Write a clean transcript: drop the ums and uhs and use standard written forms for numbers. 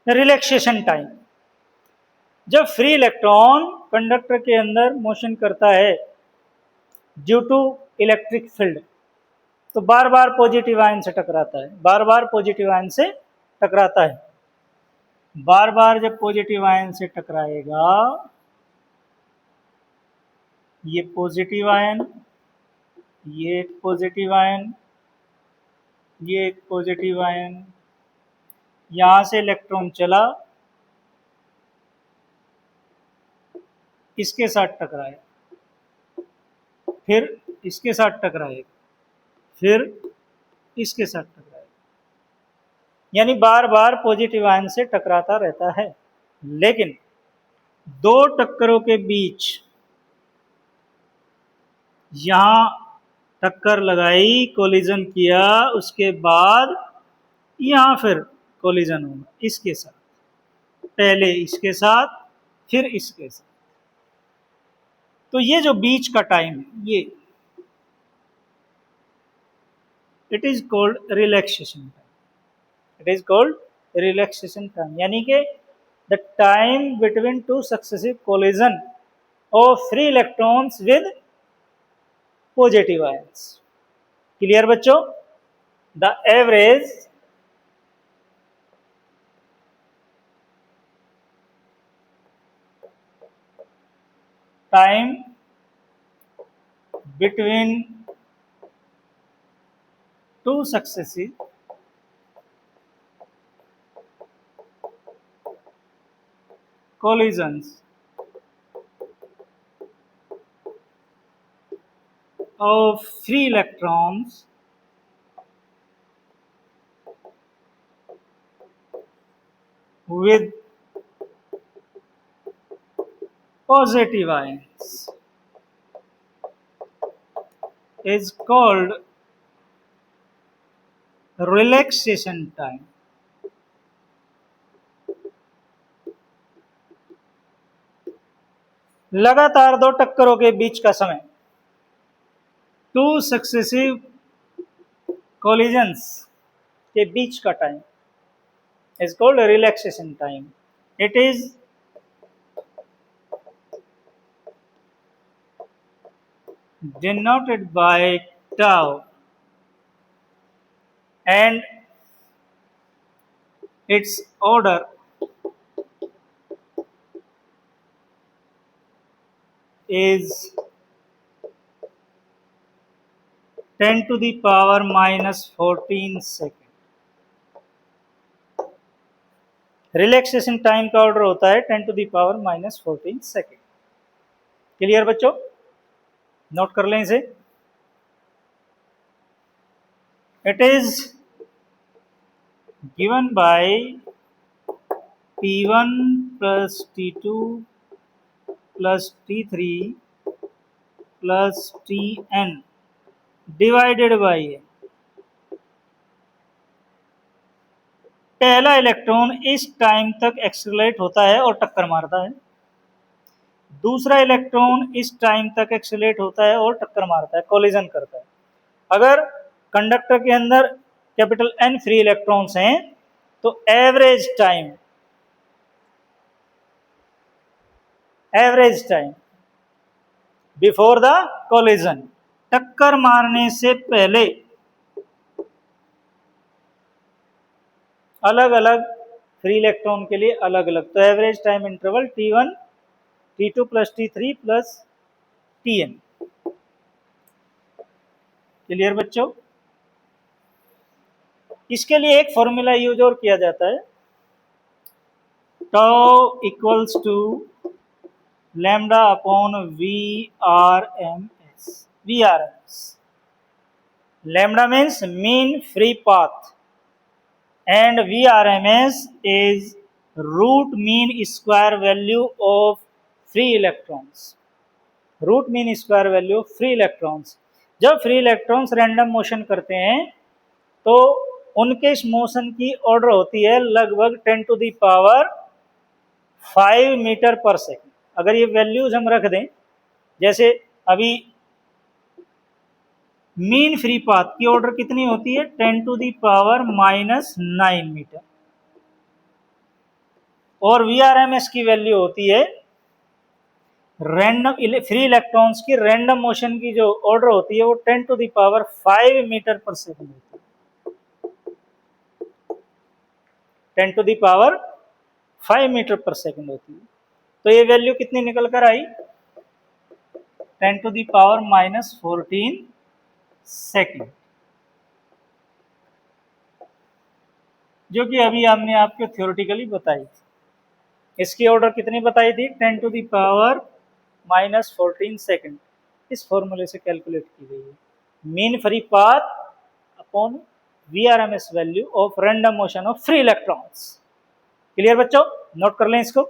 Relaxation time. जब free electron conductor के अंदर मोशन करता है ड्यू टू इलेक्ट्रिक फील्ड, तो बार बार पॉजिटिव आयन से टकराता है, बार बार पॉजिटिव आयन से टकराता है। बार बार जब पॉजिटिव आयन से टकराएगा, ये पॉजिटिव आयन, ये एक पॉजिटिव आयन, ये एक पॉजिटिव आयन, यहां से इलेक्ट्रॉन चला, इसके साथ टकराएगा, फिर इसके साथ टकराएगा, फिर इसके साथ टकराएगा, यानी बार बार पॉजिटिव आयन से टकराता रहता है। लेकिन दो टक्करों के बीच यहां टक्कर लगाई, कोलिजन किया, उसके बाद यहां फिर कोलिजन होगा इसके साथ, पहले इसके साथ फिर इसके साथ। तो ये जो बीच का टाइम है, ये it is called relaxation time. It is called relaxation time, यानी कि the time between two successive collision of free electrons with positive ions. Clear बच्चों? The average time between two successive collisions of free electrons with positive ions is called relaxation time. लगातार दो टक्करों के बीच का समय, two successive collisions के बीच का time is called relaxation time. It is denoted by tau, and its order is 10 to the power minus 14 second. Relaxation time का order होता है 10 to the power minus 14 second. Clear बच्चों? Note कर लें इसे। It is given by T1 plus T2 plus T3 plus Tn divided by पहला electron इस time तक एक्सेलरेट होता है और टक्कर मारता है, दूसरा इलेक्ट्रॉन इस टाइम तक एक्सेलरेट होता है और टक्कर मारता है, कोलिजन करता है। अगर कंडक्टर के अंदर कैपिटल N फ्री इलेक्ट्रॉन्स हैं तो average time before the collision, टक्कर मारने से पहले अलग अलग फ्री इलेक्ट्रॉन के लिए अलग अलग, तो average time interval T1 T2 plus T3 plus Tn। Clear बच्चों? इसके लिए एक फॉर्मूला यूज और किया जाता है, tau equals to lambda upon VRMS। Lambda means mean free path and VRMS is root mean square value of free electrons. Root mean square value free electrons. जब free electrons random motion करते हैं तो उनके इस motion की order होती है लगभग 10 टू द पावर 5 मीटर पर सेकेंड। अगर ये वैल्यूज हम रख दें, जैसे अभी मीन फ्री पाथ की ऑर्डर कितनी होती है 10 to the power minus 9 metre. और VRMS की वैल्यू होती है रैंडम फ्री इलेक्ट्रॉन्स की रैंडम मोशन की जो ऑर्डर होती है वो 10⁵ मीटर पर सेकंड होती है। 10⁵ मीटर पर सेकंड होती है। तो ये वैल्यू कितनी निकल कर आई? 10⁻⁻14 सेकंड, जो कि अभी हमने आपको थ्योरेटिकली बताई थी। इसकी ऑर्डर कितनी बताई थी? 10⁻⁻14 सेकंड। इस फॉर्मूले से कैलकुलेट की गई है mean free path upon VRMS value of random motion of free electrons. Clear बच्चों? नोट कर लें इसको।